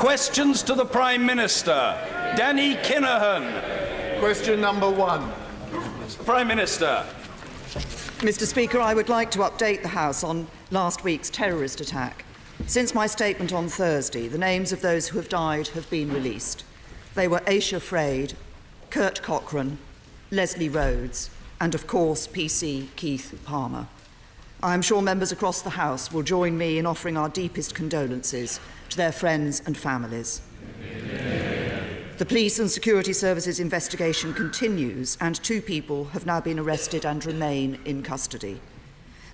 Questions to the Prime Minister. Danny Kinahan. Question number 1. Prime Minister. Mr. Speaker, I would like to update the House on last week's terrorist attack. Since my statement on Thursday, the names of those who have died have been released. They were Aisha Fraid, Kurt Cochrane, Leslie Rhodes, and of course PC Keith Palmer. I am sure members across the House will join me in offering our deepest condolences to their friends and families. The Police and Security Services investigation continues, and 2 people have now been arrested and remain in custody.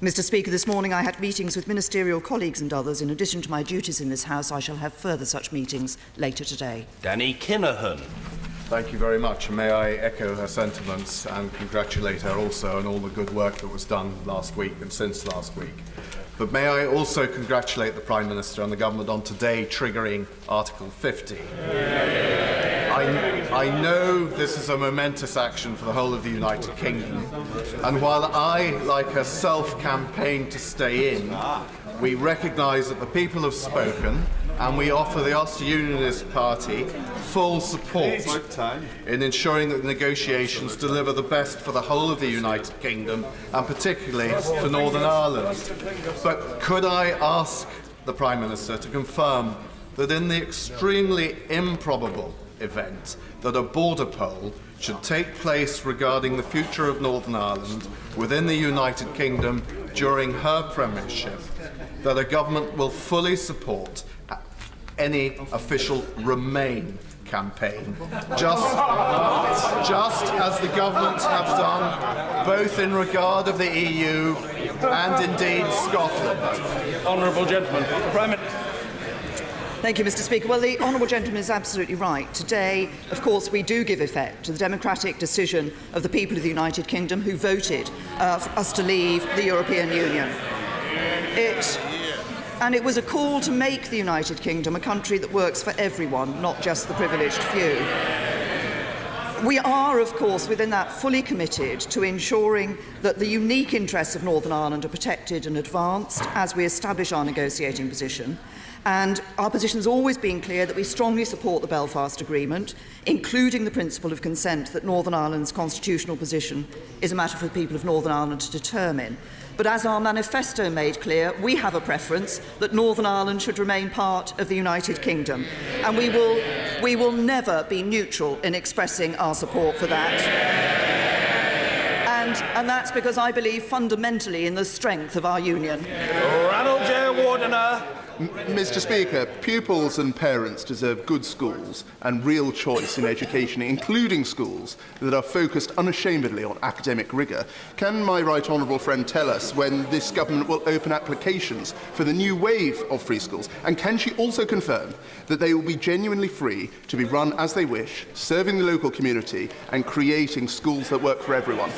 Mr. Speaker, this morning I had meetings with ministerial colleagues and others. In addition to my duties in this House, I shall have further such meetings later today. Danny Kinahan. Thank you very much, and may I echo her sentiments and congratulate her also on all the good work that was done last week and since last week. But may I also congratulate the Prime Minister and the Government on today triggering Article 50. I know this is a momentous action for the whole of the United Kingdom, and while I, like herself, campaigned to stay in, we recognise that the people have spoken, and we offer the Ulster Unionist Party full support in ensuring that the negotiations deliver the best for the whole of the United Kingdom, and particularly for Northern Ireland. But could I ask the Prime Minister to confirm that in the extremely improbable event that a border poll should take place regarding the future of Northern Ireland within the United Kingdom during her premiership, that a government will fully support any official Remain campaign, just as the government have done, both in regard of the EU and indeed Scotland. Honourable gentleman. Prime Minister. Thank you, Mr. Speaker. Well, the honourable gentleman is absolutely right. Today, of course, we do give effect to the democratic decision of the people of the United Kingdom who voted for us to leave the European Union. It was a call to make the United Kingdom a country that works for everyone, not just the privileged few. We are, of course, within that fully committed to ensuring that the unique interests of Northern Ireland are protected and advanced as we establish our negotiating position. And our position has always been clear that we strongly support the Belfast Agreement, including the principle of consent that Northern Ireland's constitutional position is a matter for the people of Northern Ireland to determine. But as our manifesto made clear, we have a preference that Northern Ireland should remain part of the United Kingdom. And we will never be neutral in expressing our support for that. And that's because I believe fundamentally in the strength of our union. Ranald J. Wardener. Mr. Speaker, pupils and parents deserve good schools and real choice in education, including schools that are focused unashamedly on academic rigour. Can my right honourable friend tell us when this government will open applications for the new wave of free schools? And can she also confirm that they will be genuinely free to be run as they wish, serving the local community and creating schools that work for everyone?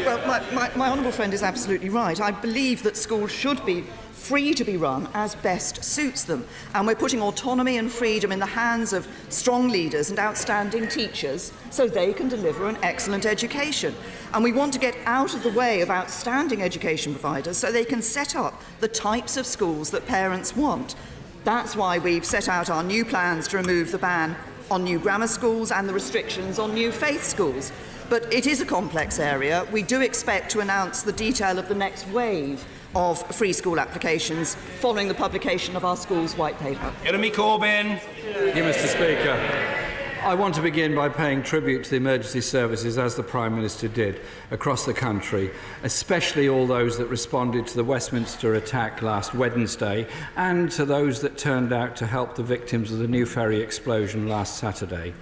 Well, my honourable friend is absolutely right. I believe that schools should be free to be run as best suits them. And we're putting autonomy and freedom in the hands of strong leaders and outstanding teachers so they can deliver an excellent education. And we want to get out of the way of outstanding education providers so they can set up the types of schools that parents want. That's why we've set out our new plans to remove the ban on new grammar schools and the restrictions on new faith schools. But it is a complex area. We do expect to announce the detail of the next wave of free school applications following the publication of our school's white paper. Jeremy Corbyn. Thank you, Mr. Speaker. I want to begin by paying tribute to the emergency services, as the Prime Minister did, across the country, especially all those that responded to the Westminster attack last Wednesday and to those that turned out to help the victims of the New Ferry explosion last Saturday.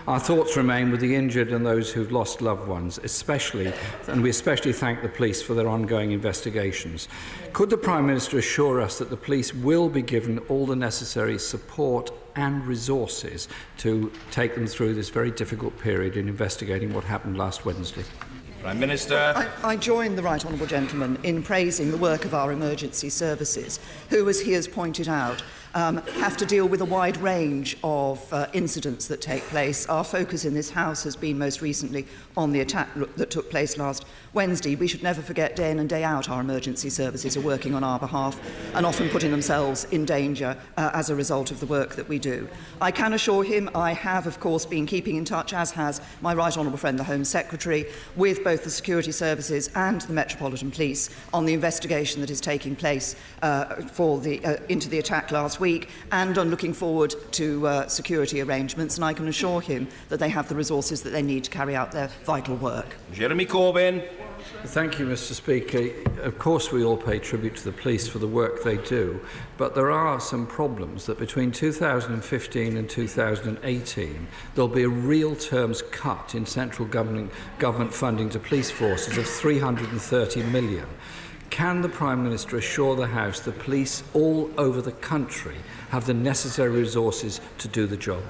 Our thoughts remain with the injured and those who've lost loved ones, and we especially thank the police for their ongoing investigations. Could the Prime Minister assure us that the police will be given all the necessary support and resources to take them through this very difficult period in investigating what happened last Wednesday? Prime Minister. I join the right honourable gentleman in praising the work of our emergency services, who, as he has pointed out, have to deal with a wide range of incidents that take place. Our focus in this House has been most recently on the attack that took place last Wednesday. We should never forget day in and day out our emergency services are working on our behalf and often putting themselves in danger as a result of the work that we do. I can assure him I have, of course, been keeping in touch, as has my Right Honourable friend, the Home Secretary, with both the security services and the Metropolitan Police on the investigation that is taking place into the attack last week, and on looking forward to security arrangements, and I can assure him that they have the resources that they need to carry out their vital work. Jeremy Corbyn. Thank you, Mr. Speaker. Of course, we all pay tribute to the police for the work they do, but there are some problems that between 2015 and 2018, there'll be a real terms cut in central government funding to police forces of 330 million. Can the Prime Minister assure the House the police all over the country have the necessary resources to do the job?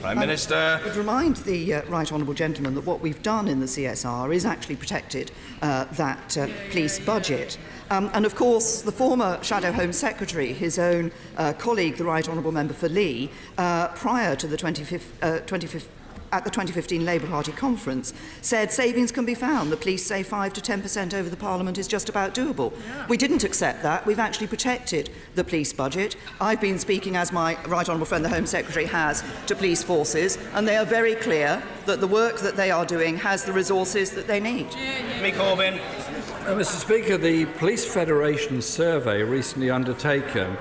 Prime Minister. I would remind the Right Honourable Gentleman that what we've done in the CSR is actually protected that police budget. And of course, the former Shadow Home Secretary, his own colleague, the Right Honourable Member for Lee, prior to the 2015 Labour Party conference, said savings can be found. The police say 5 to 10% over the Parliament is just about doable. Yeah. We didn't accept that. We've actually protected the police budget. I've been speaking, as my Right Honourable friend, the Home Secretary, has, to police forces, and they are very clear that the work that they are doing has the resources that they need. Mick Corbyn. Mr. Speaker, the Police Federation survey recently undertaken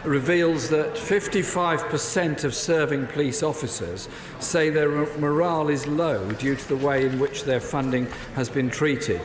reveals that 55% of serving police officers say their morale is low due to the way in which their funding has been treated.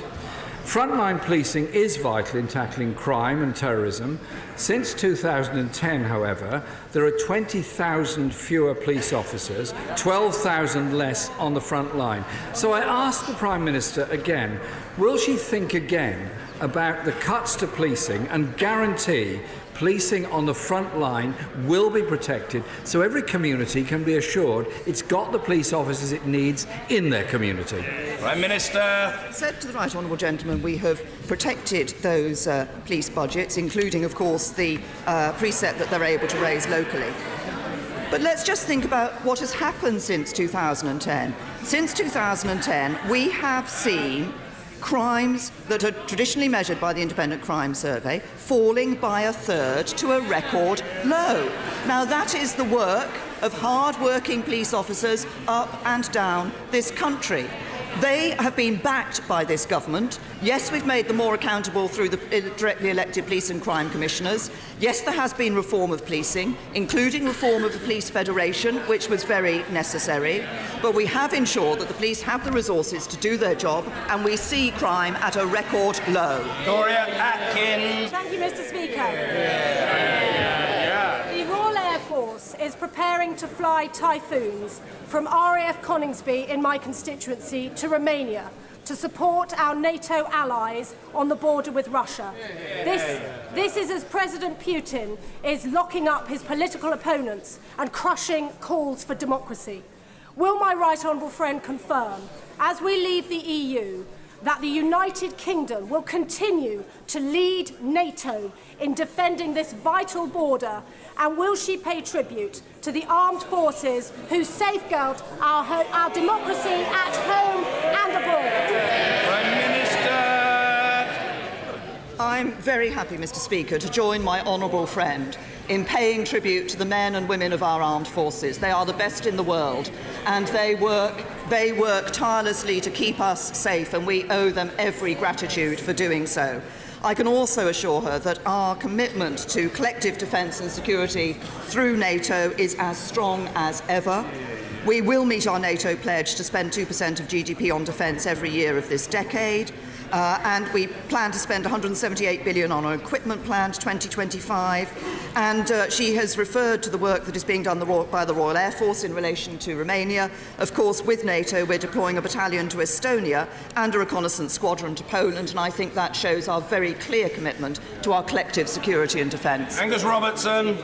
Frontline policing is vital in tackling crime and terrorism. Since 2010, however, there are 20,000 fewer police officers, 12,000 less on the front line. So I ask the Prime Minister again, will she think again about the cuts to policing and guarantee policing on the front line will be protected so every community can be assured it's got the police officers it needs in their community? Prime Minister. Said to the Right Honourable Gentleman, we have protected those police budgets, including, of course, the precept that they're able to raise locally. But let's just think about what has happened since 2010. Since 2010, we have seen crimes that are traditionally measured by the Independent Crime Survey falling by a third to a record low. Now, that is the work of hard-working police officers up and down this country. They have been backed by this government. Yes, we've made them more accountable through the directly elected police and crime commissioners. Yes, there has been reform of policing, including reform of the Police Federation, which was very necessary. But we have ensured that the police have the resources to do their job, and we see crime at a record low. Victoria Atkins. Thank you, Mr. Speaker. The Royal Air Force is preparing to fly Typhoons from RAF Coningsby in my constituency to Romania to support our NATO allies on the border with Russia. This is as President Putin is locking up his political opponents and crushing calls for democracy. Will my Right Honourable friend confirm, as we leave the EU, that the United Kingdom will continue to lead NATO in defending this vital border, and will she pay tribute to the armed forces who safeguard our democracy at home and abroad? Prime Minister. I'm very happy, Mr. Speaker, to join my honourable friend in paying tribute to the men and women of our armed forces. They are the best in the world, and they work tirelessly to keep us safe, and we owe them every gratitude for doing so. I can also assure her that our commitment to collective defence and security through NATO is as strong as ever. We will meet our NATO pledge to spend 2% of GDP on defence every year of this decade. And we plan to spend £178 billion on our equipment plan to 2025. And she has referred to the work that is being done by the Royal Air Force in relation to Romania. Of course, with NATO, we're deploying a battalion to Estonia and a reconnaissance squadron to Poland, and I think that shows our very clear commitment to our collective security and defence. Angus Robertson.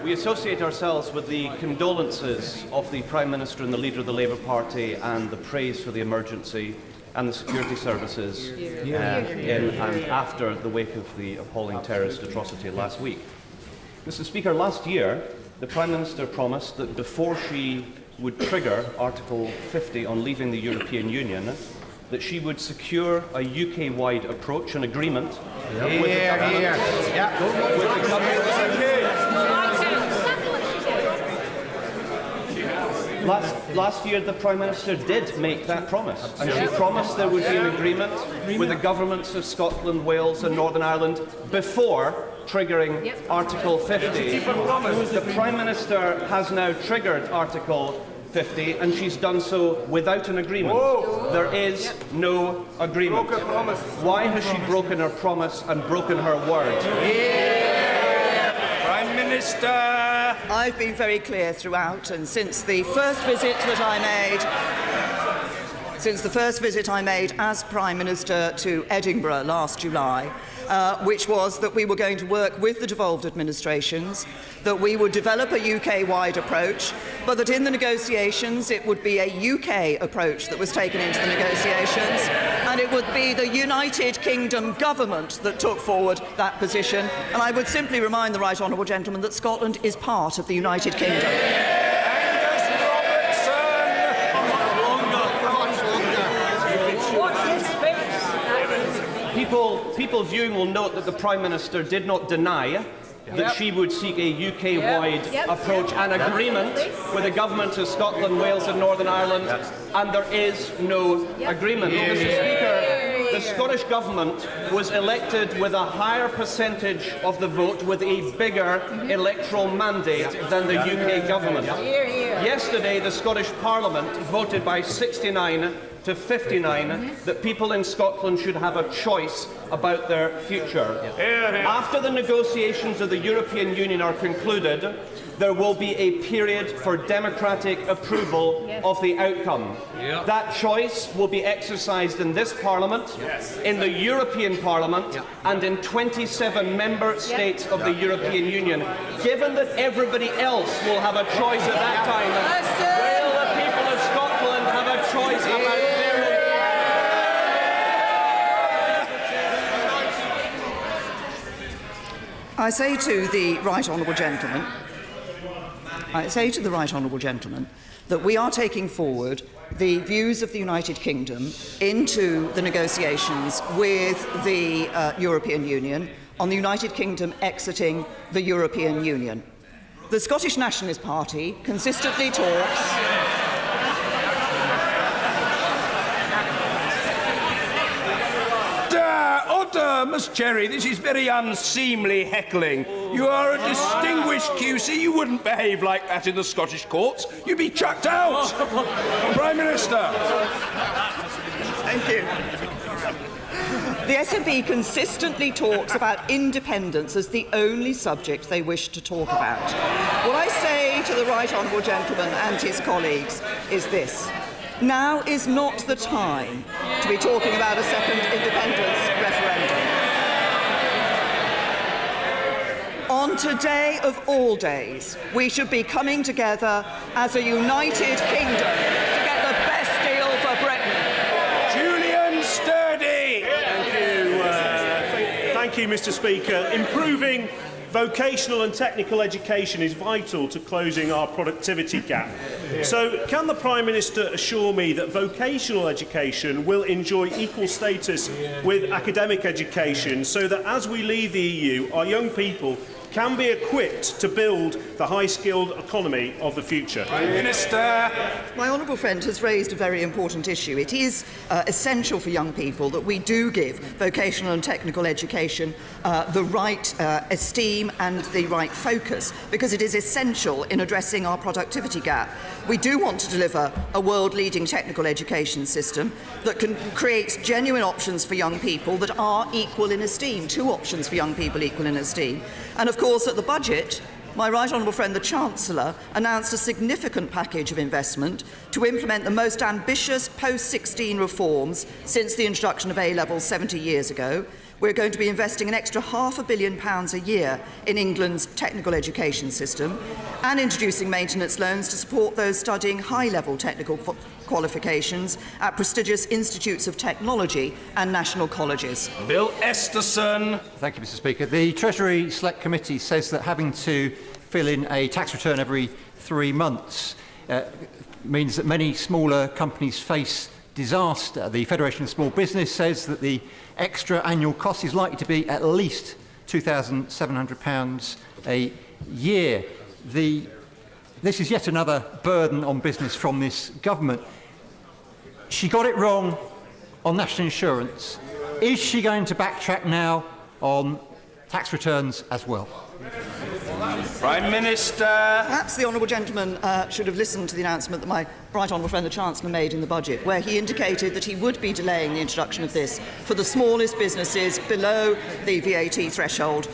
We associate ourselves with the condolences of the Prime Minister and the leader of the Labour Party and the praise for the emergency. and the security services in and after the wake of the appalling terrorist atrocity last week. Mr. Speaker, last year, the Prime Minister promised that before she would trigger Article 50 on leaving the European Union, that she would secure a UK-wide approach and agreement with the Last year, the Prime Minister did make that promise, and she promised there would be an agreement with the governments of Scotland, Wales and Northern Ireland before triggering Article 50. The Prime Minister has now triggered Article 50, and she's done so without an agreement. There is no agreement. Why has she broken her promise and broken her word? Prime Minister! I've been very clear throughout, and since the first visit I made as Prime Minister to Edinburgh last July, which was that we were going to work with the devolved administrations, that we would develop a UK-wide approach, but that in the negotiations it would be a UK approach that was taken into the negotiations, and it would be the United Kingdom government that took forward that position. And I would simply remind the Right Honourable Gentleman that Scotland is part of the United Kingdom. People viewing will note that the Prime Minister did not deny that she would seek a UK-wide approach and agreement with the governments of Scotland, Wales and Northern Ireland, and there is no agreement. Mr. Speaker, the Scottish Government was elected with a higher percentage of the vote, with a bigger electoral mandate than the UK Government. Yesterday, the Scottish Parliament voted by 69 to 59 that people in Scotland should have a choice about their future. After the negotiations of the European Union are concluded, there will be a period for democratic approval of the outcome. That choice will be exercised in this Parliament, in the European Parliament, and in 27 member states of the European Union. Given that everybody else will have a choice at that time, will the people of Scotland have a choice about their I say to the Right Honourable Gentleman that we are taking forward the views of the United Kingdom into the negotiations with the European Union on the United Kingdom exiting the European Union. The Scottish Nationalist Party consistently talks Miss Cherry, this is very unseemly heckling. You are a distinguished QC. You wouldn't behave like that in the Scottish courts. You'd be chucked out. Prime Minister. Thank you. The SNP consistently talks about independence as the only subject they wish to talk about. What I say to the Right Honourable Gentleman and his colleagues is this. Now is not the time to be talking about a second independence referendum. On today of all days, we should be coming together as a united kingdom to get the best deal for Britain. Julian Sturdy. Thank you, Mr. Speaker. Improving vocational and technical education is vital to closing our productivity gap. So, can the Prime Minister assure me that vocational education will enjoy equal status with academic education, so that as we leave the EU, our young people can be equipped to build the high-skilled economy of the future? Prime Minister. My honourable friend has raised a very important issue. It is essential for young people that we do give vocational and technical education the right esteem and the right focus, because it is essential in addressing our productivity gap. We do want to deliver a world-leading technical education system that can create genuine options for young people that are equal in esteem, two options for young people equal in esteem. And of course, at the budget, my right honourable friend, the Chancellor, announced a significant package of investment to implement the most ambitious post-16 reforms since the introduction of A-levels 70 years ago, we're going to be investing an extra £500 million a year in England's technical education system and introducing maintenance loans to support those studying high-level technical qualifications at prestigious institutes of technology and national colleges. Bill Esterson. Thank you, Mr. Speaker. The Treasury Select Committee says that having to fill in a tax return every 3 months means that many smaller companies face disaster. The Federation of Small Business says that the extra annual cost is likely to be at least £2,700 a year. This is yet another burden on business from this government. She got it wrong on national insurance. Is she going to backtrack now on tax returns as well? Prime Minister. Perhaps the honourable gentleman should have listened to the announcement that my right honourable friend the Chancellor made in the budget, where he indicated that he would be delaying the introduction of this for the smallest businesses below the VAT threshold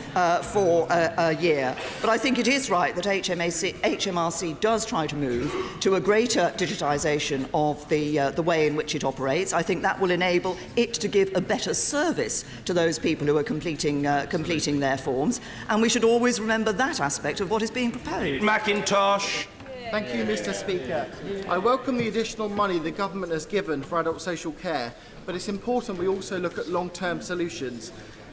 for a year. But I think it is right that HMRC does try to move to a greater digitisation of the way in which it operates. I think that will enable it to give a better service to those people who are completing their forms, and we should always remember that aspect of what is being proposed. Mackintosh. Thank you, Mr. Speaker. I welcome the additional money the government has given for adult social care, but it's important we also look at long-term solutions.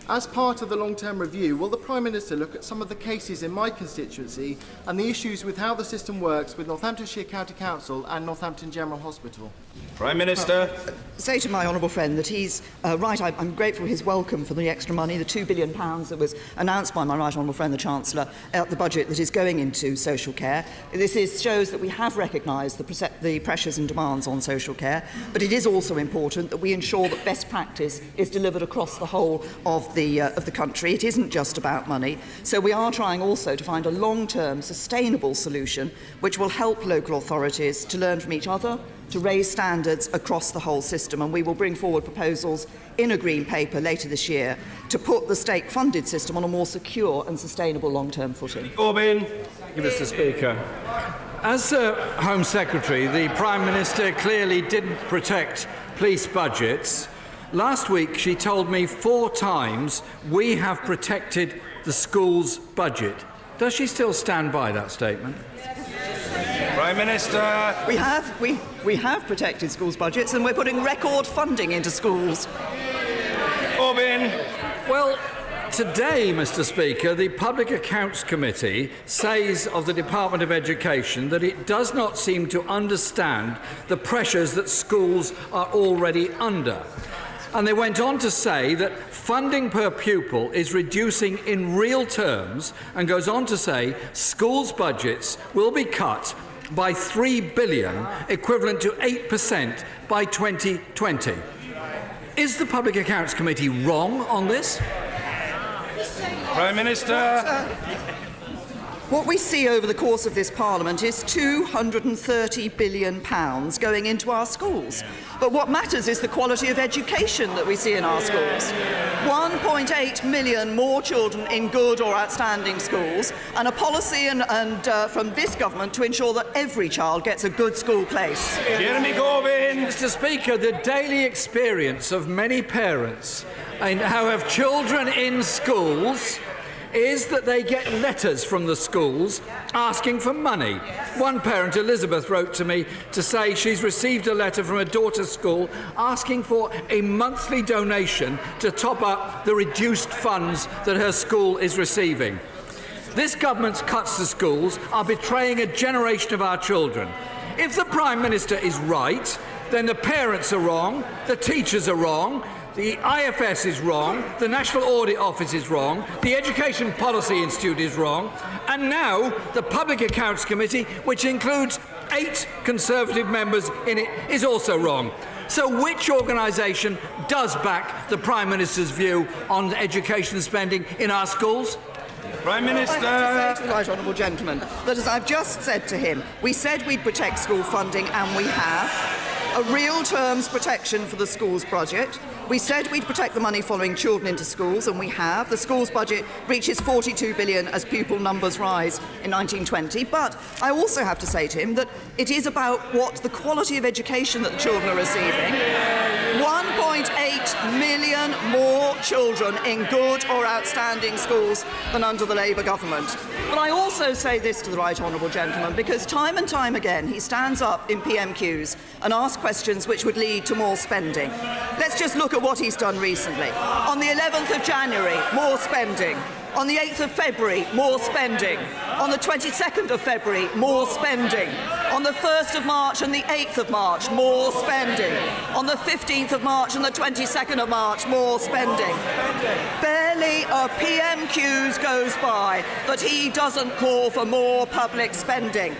As part of the long-term review, will the Prime Minister look at some of the cases in my constituency and the issues with how the system works with Northamptonshire County Council and Northampton General Hospital? Prime Minister. Say to my honourable friend that he's right. I'm grateful for his welcome for the extra money, the £2 billion that was announced by my right honourable friend the Chancellor at the budget that is going into social care. This shows that we have recognised the pressures and demands on social care, but it is also important that we ensure that best practice is delivered across the whole of the country. It isn't just about money. So we are trying also to find a long-term, sustainable solution which will help local authorities to learn from each other, to raise standards across the whole system, and we will bring forward proposals in a Green Paper later this year to put the state-funded system on a more secure and sustainable long-term footing. Corbyn. Thank you, Mr. Speaker. As Home Secretary, the Prime Minister clearly didn't protect police budgets. Last week, she told me 4 times we have protected the school's budget. Does she still stand by that statement? Prime Minister. We have protected schools' budgets, and we're putting record funding into schools. Corbyn. Well, today, Mr. Speaker, the Public Accounts Committee says of the Department of Education that it does not seem to understand the pressures that schools are already under. And they went on to say that funding per pupil is reducing in real terms, and goes on to say schools' budgets will be cut by £3 billion, equivalent to 8% by 2020. Is the Public Accounts Committee wrong on this? Prime Minister. What we see over the course of this Parliament is £230 billion going into our schools. But what matters is the quality of education that we see in our schools. 1.8 million more children in good or outstanding schools, and a policy from this government to ensure that every child gets a good school place. Jeremy Corbyn. Mr. Speaker, the daily experience of many parents who have children in schools is that they get letters from the schools asking for money. One parent, Elizabeth, wrote to me to say she's received a letter from her daughter's school asking for a monthly donation to top up the reduced funds that her school is receiving. This government's cuts to schools are betraying a generation of our children. If the Prime Minister is right, then the parents are wrong, the teachers are wrong, the IFS is wrong, the National Audit Office is wrong, the Education Policy Institute is wrong, and now the Public Accounts Committee, which includes 8 Conservative members in it, is also wrong. So which organisation does back the Prime Minister's view on education spending in our schools? Prime Minister. I have to say to the right honourable gentleman that, as I've just said to him, we said we'd protect school funding, and we have. a real terms protection for the schools budget. We said we'd protect the money following children into schools, and we have. The schools budget reaches 42 billion as pupil numbers rise in 1920. But I also have to say to him that it is about what the quality of education that the children are receiving. 1.8 million more children in good or outstanding schools than under the Labour government. But I also say this to the right honourable gentleman, because time and time again he stands up in PMQs and asks questions which would lead to more spending. Let's just look at what he's done recently. On the 11th of January, more spending. On the 8th of February, more spending. On the 22nd of February, more spending. On the 1st of March and the 8th of March, more spending. On the 15th of March and the 22nd of March, more spending. Barely a PMQs goes by that he doesn't call for more public spending.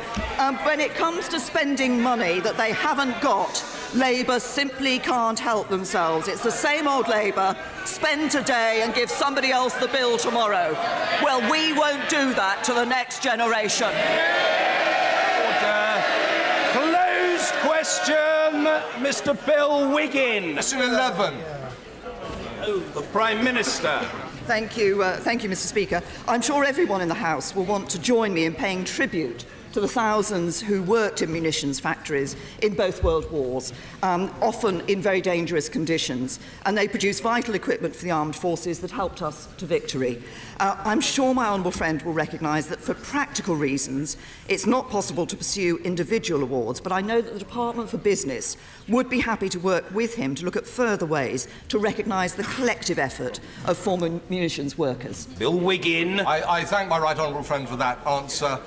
When it comes to spending money that they haven't got, Labour simply can't help themselves. It's the same old Labour, spend today and give somebody else the bill tomorrow. Well, we won't do that to the next generation. Closed question, Mr. Bill Wiggin. Question 11. The Prime Minister. Thank you, Mr. Speaker. I'm sure everyone in the House will want to join me in paying tribute to the thousands who worked in munitions factories in both world wars, often in very dangerous conditions, and they produced vital equipment for the armed forces that helped us to victory. I'm sure my honourable friend will recognise that for practical reasons it's not possible to pursue individual awards, but I know that the Department for Business would be happy to work with him to look at further ways to recognise the collective effort of former munitions workers. Bill Wiggin. I thank my right honourable friend for that answer.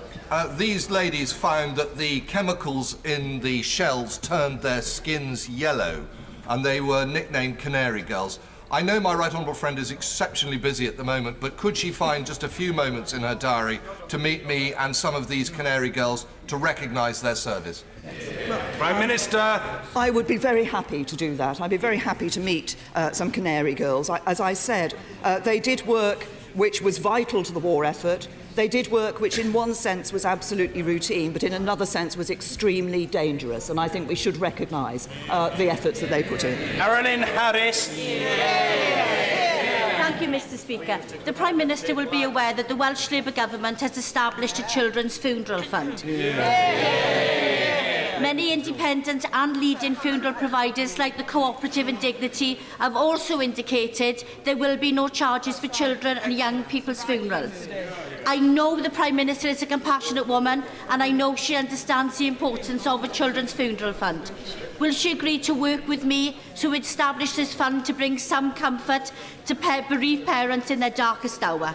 These ladies found that the chemicals in the shells turned their skins yellow, and they were nicknamed Canary Girls. I know my right honourable friend is exceptionally busy at the moment, but could she find just a few moments in her diary to meet me and some of these Canary Girls to recognise their service? Prime Minister. I would be very happy to do that. I'd be very happy to meet some Canary Girls. As I said, they did work which was vital to the war effort. They did work which in one sense was absolutely routine, but in another sense was extremely dangerous, and I think we should recognise the efforts that they put in. Carolyn Harris. Thank you, Mr. Speaker. The Prime Minister will be aware that the Welsh Labour Government has established a children's funeral fund. Many independent and leading funeral providers like the Cooperative and Dignity have also indicated there will be no charges for children and young people's funerals. I know the Prime Minister is a compassionate woman, and I know she understands the importance of a children's funeral fund. Will she agree to work with me to establish this fund to bring some comfort to bereaved parents in their darkest hour?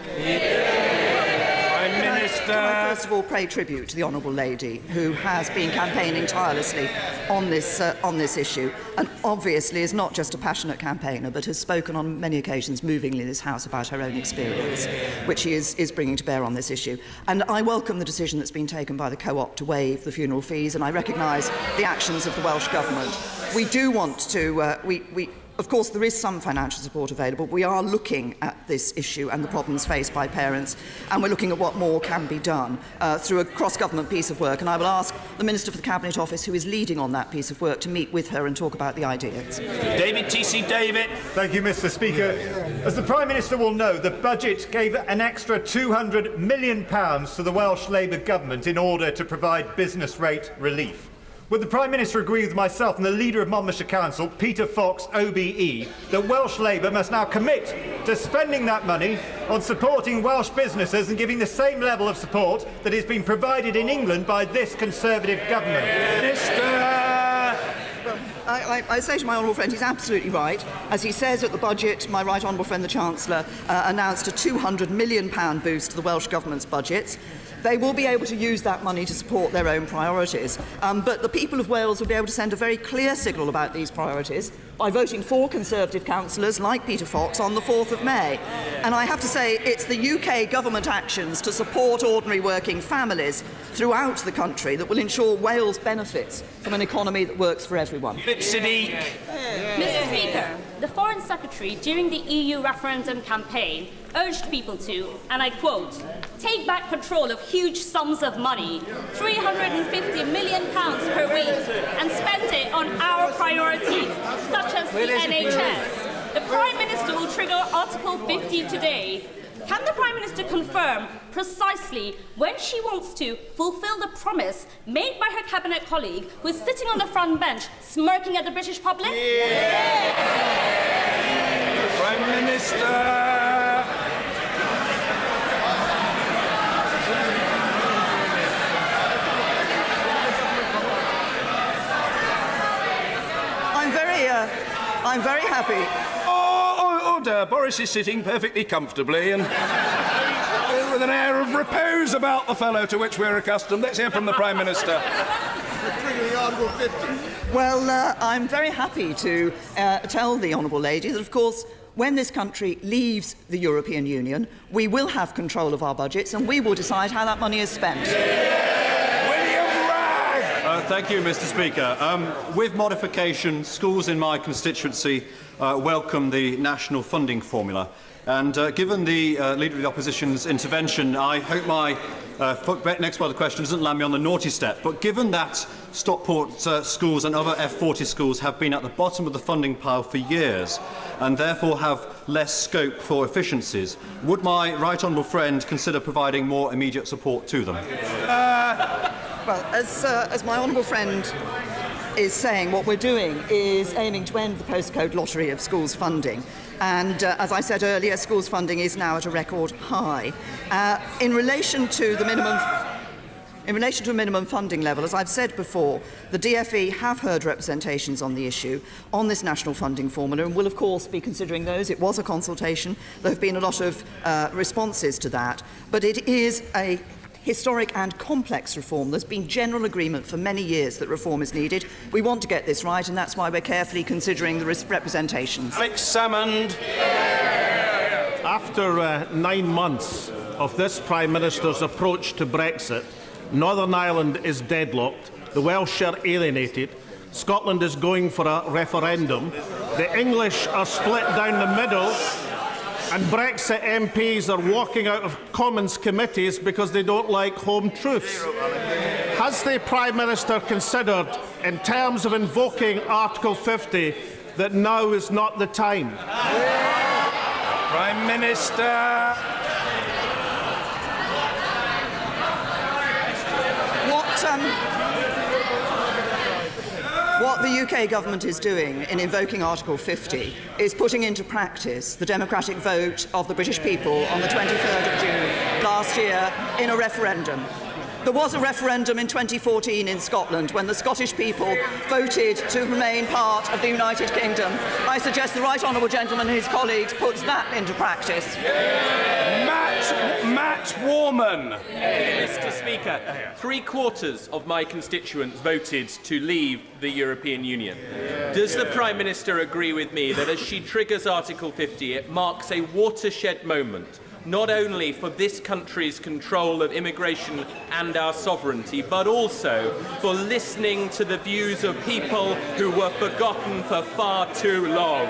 Prime Minister. Can I first of all pay tribute to the honourable lady who has been campaigning tirelessly on this issue, and obviously is not just a passionate campaigner but has spoken on many occasions movingly in this House about her own experience, which she is bringing to bear on this issue. And I welcome the decision that's been taken by the Co-op to waive the funeral fees, and I recognise the actions of the Welsh Government. We do want to, of course, there is some financial support available. We are looking at this issue and the problems faced by parents, and we're looking at what more can be done through a cross-government piece of work. And I will ask the Minister for the Cabinet Office, who is leading on that piece of work, to meet with her and talk about the ideas. David T.C. David. Thank you, Mr. Speaker. As the Prime Minister will know, the budget gave an extra £200 million to the Welsh Labour Government in order to provide business rate relief. Would the Prime Minister agree with myself and the Leader of Monmouthshire Council, Peter Fox, OBE, that Welsh Labour must now commit to spending that money on supporting Welsh businesses and giving the same level of support that is being provided in England by this Conservative government? I say to my honourable friend, he's absolutely right. As he says at the budget, my right honourable friend, the Chancellor, announced a £200 million boost to the Welsh Government's budgets. They will be able to use that money to support their own priorities. But the people of Wales will be able to send a very clear signal about these priorities by voting for Conservative councillors like Peter Fox on the 4th of May. And I have to say, it's the UK government actions to support ordinary working families throughout the country that will ensure Wales benefits from an economy that works for everyone. Sadiq. Mr. Mr. Speaker, the Foreign Secretary during the EU referendum campaign urged people to, and I quote, take back control of huge sums of money, £350 million per week, and spend it on our priorities, such as the NHS. The Prime Minister will trigger Article 50 today. Can the Prime Minister confirm precisely when she wants to fulfil the promise made by her Cabinet colleague who is sitting on the front bench smirking at the British public? Yeah. Prime Minister! I'm very happy. Order. Boris is sitting perfectly comfortably and with an air of repose about the fellow to which we're accustomed. Let's hear from the Prime Minister. Well, I'm very happy to tell the Honourable Lady that, of course, when this country leaves the European Union, we will have control of our budgets and we will decide how that money is spent. Thank you, Mr. Speaker. With modification, schools in my constituency welcome the national funding formula. And given the Leader of the Opposition's intervention, I hope my next part of the question doesn't land me on the naughty step. But given that Stockport schools and other F40 schools have been at the bottom of the funding pile for years and therefore have less scope for efficiencies, would my right honourable friend consider providing more immediate support to them? Well, as my honourable friend is saying, what we're doing is aiming to end the postcode lottery of schools funding. And as I said earlier, schools funding is now at a record high. In relation to a minimum funding level, as I've said before, the DFE have heard representations on the issue on this national funding formula and will, of course, be considering those. It was a consultation. There have been a lot of responses to that. But it is a historic and complex reform. There's been general agreement for many years that reform is needed. We want to get this right, and that's why we're carefully considering the representations. Alex Salmond. After 9 months of this Prime Minister's approach to Brexit, Northern Ireland is deadlocked, the Welsh are alienated, Scotland is going for a referendum, the English are split down the middle, and Brexit MPs are walking out of Commons committees because they don't like home truths. Has the Prime Minister considered, in terms of invoking Article 50, that now is not the time? Prime Minister. What the UK government is doing in invoking Article 50 is putting into practice the democratic vote of the British people on the 23rd of June last year in a referendum. There was a referendum in 2014 in Scotland when the Scottish people voted to remain part of the United Kingdom. I suggest the Right Honourable Gentleman and his colleagues puts that into practice. Matt Warman. Mr. Speaker, 3/4 of my constituents voted to leave the European Union. Does the Prime Minister agree with me that as she triggers Article 50, it marks a watershed moment, not only for this country's control of immigration and our sovereignty, but also for listening to the views of people who were forgotten for far too long?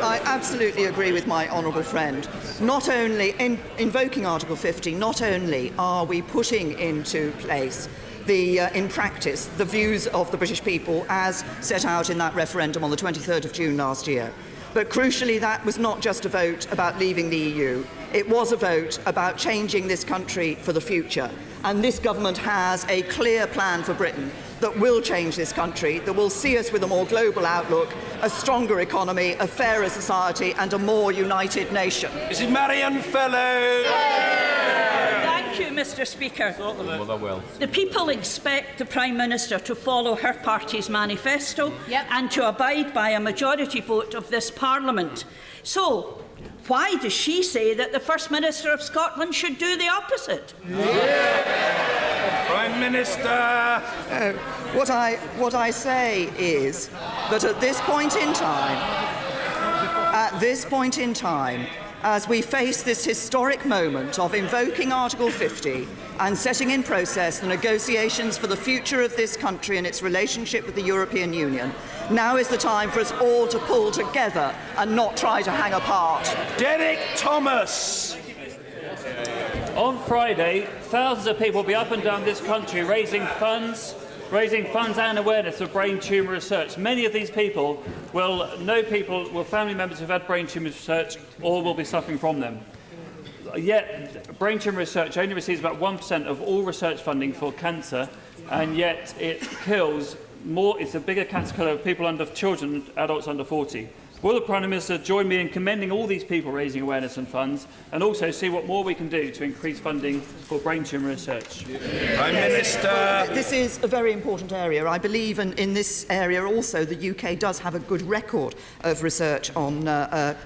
I absolutely agree with my honourable friend. Not only, in invoking Article 50, not only are we putting into place in practice the views of the British people as set out in that referendum on the 23rd of June last year, but crucially, that was not just a vote about leaving the EU. It was a vote about changing this country for the future. And this government has a clear plan for Britain that will change this country, that will see us with a more global outlook, a stronger economy, a fairer society, and a more united nation. This is Marianne Fellow. Thank you, Mr. Speaker. The people expect the Prime Minister to follow her party's manifesto and to abide by a majority vote of this Parliament. So, why does she say that the First Minister of Scotland should do the opposite? Prime Minister. What I say is that at this point in time, as we face this historic moment of invoking Article 50 and setting in process the negotiations for the future of this country and its relationship with the European Union. Now is the time for us all to pull together and not try to hang apart. Derek Thomas. On Friday, thousands of people will be up and down this country raising funds and awareness of brain tumour research. Many of these people will family members who've had brain tumour research or will be suffering from them. Yet, brain tumour research only receives about 1% of all research funding for cancer, and yet it kills more. It's a bigger cancer killer of people under children, adults under 40. Will the Prime Minister join me in commending all these people raising awareness and funds, and also see what more we can do to increase funding for brain tumour research? Prime Minister. This is a very important area. I believe in this area also the UK does have a good record of research on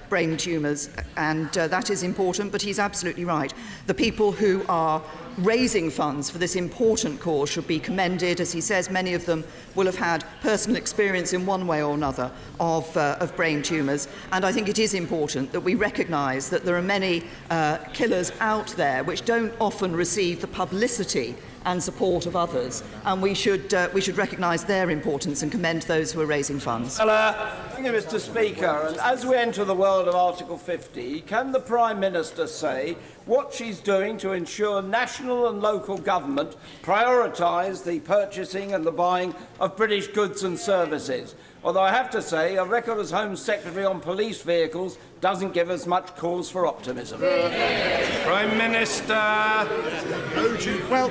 brain tumours, and that is important, but he's absolutely right. The people who are raising funds for this important cause should be commended. As he says, many of them will have had personal experience in one way or another of brain tumours, and I think it is important that we recognise that there are many killers out there which don't often receive the publicity and support of others, and we should recognise their importance and commend those who are raising funds. Thank you, Mr. Speaker. And as we enter the world of Article 50, can the Prime Minister say what she's doing to ensure national and local government prioritise the purchasing and the buying of British goods and services? Although I have to say, a record as Home Secretary on police vehicles doesn't give us much cause for optimism. Prime Minister. Well,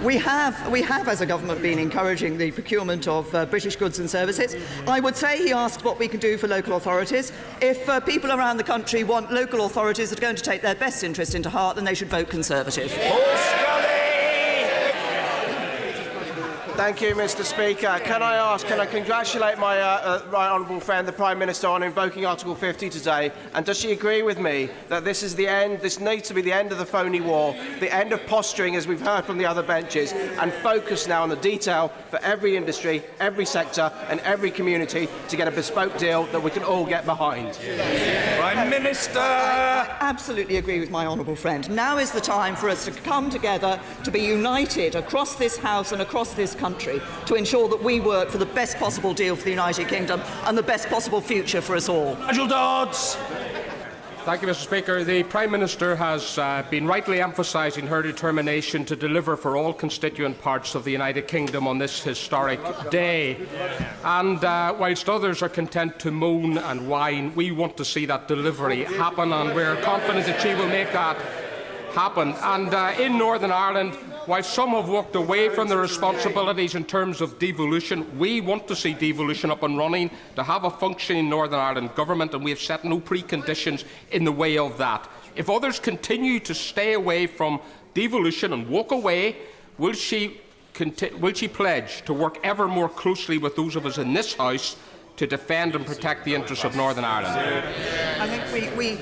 we have, as a government, been encouraging the procurement of British goods and services. I would say he asked what we can do for local authorities. If people around the country want local authorities that are going to take their best interest into heart, then they should vote Conservative. Thank you, Mr. Speaker. Can I congratulate my right honourable friend, the Prime Minister, on invoking Article 50 today? And does she agree with me that this is the end, this needs to be the end of the phony war, the end of posturing, as we've heard from the other benches, and focus now on the detail for every industry, every sector and every community to get a bespoke deal that we can all get behind? Prime Minister! I absolutely agree with my honourable friend. Now is the time for us to come together, to be united across this House and across this country, to ensure that we work for the best possible deal for the United Kingdom and the best possible future for us all. Nigel Dodds. Thank you, Mr. Speaker. The Prime Minister has been rightly emphasising her determination to deliver for all constituent parts of the United Kingdom on this historic day. And whilst others are content to moan and whine, we want to see that delivery happen, and we're confident that she will make that happen. And in Northern Ireland, while some have walked away from the responsibilities in terms of devolution, we want to see devolution up and running, to have a functioning Northern Ireland government, and we have set no preconditions in the way of that. If others continue to stay away from devolution and walk away, will she pledge to work ever more closely with those of us in this House to defend and protect the interests of Northern Ireland? I think we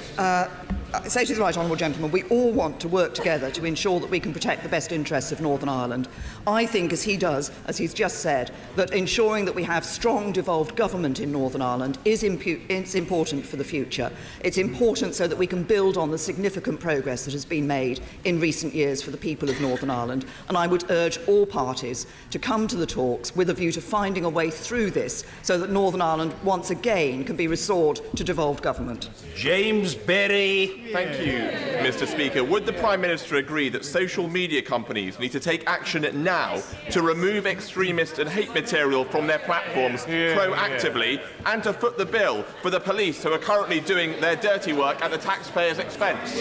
say to the right honourable gentleman, we all want to work together to ensure that we can protect the best interests of Northern Ireland. I think, as he does, as he's just said, that ensuring that we have strong devolved government in Northern Ireland is important for the future. It's important so that we can build on the significant progress that has been made in recent years for the people of Northern Ireland, and I would urge all parties to come to the talks with a view to finding a way through this so that Northern Ireland once again can be restored to devolved government. James Berry. Thank you, Mr. Speaker. Would the Prime Minister agree that social media companies need to take action now to remove extremist and hate material from their platforms proactively, and to foot the bill for the police who are currently doing their dirty work at the taxpayers' expense?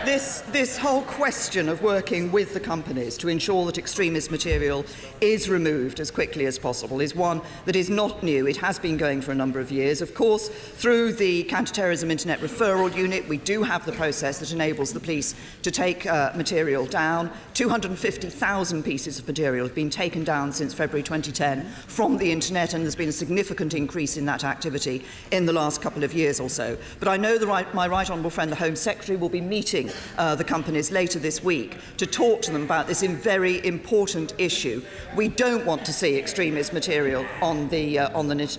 This whole question of working with the companies to ensure that extremist material is removed as quickly as possible is one that is not new. It has been going for a number of years. Of course, through the Counter-Terrorism Internet Referral Unit, we do have the process that enables the police to take material down. 250,000 pieces of material have been taken down since February 2010 from the internet, and there's been a significant increase in that activity in the last couple of years or so. But I know my right honourable friend, the Home Secretary, will be meeting the companies later this week to talk to them about this very important issue. We don't want to see extremist material on the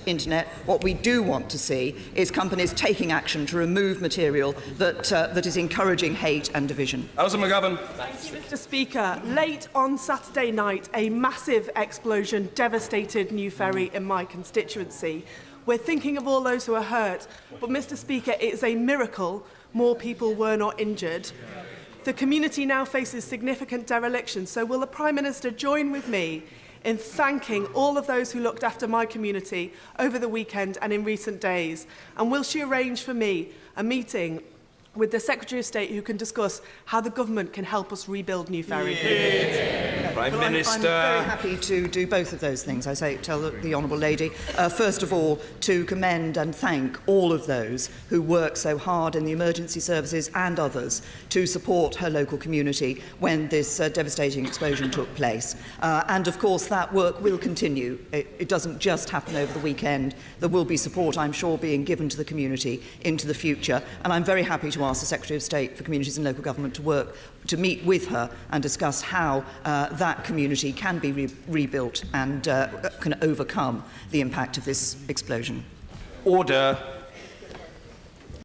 internet. What we do want to see is companies taking action to remove material that is encouraging hate and division. Alison McGovern. Thank you, Mr. Speaker. Late on Saturday night, a massive explosion devastated New Ferry in my constituency. We're thinking of all those who are hurt, but Mr. Speaker, it is a miracle more people were not injured. The community now faces significant dereliction, so will the Prime Minister join with me in thanking all of those who looked after my community over the weekend and in recent days? And will she arrange for me a meeting with the Secretary of State who can discuss how the government can help us rebuild New Ferry? Prime Minister. I'm very happy to do both of those things, tell the Honourable Lady. First of all, to commend and thank all of those who work so hard in the emergency services and others to support her local community when this devastating explosion took place. And of course, that work will continue. It doesn't just happen over the weekend. There will be support, I'm sure, being given to the community into the future. And I'm very happy to ask the Secretary of State for Communities and Local Government to meet with her and discuss how that community can be rebuilt and can overcome the impact of this explosion. Order.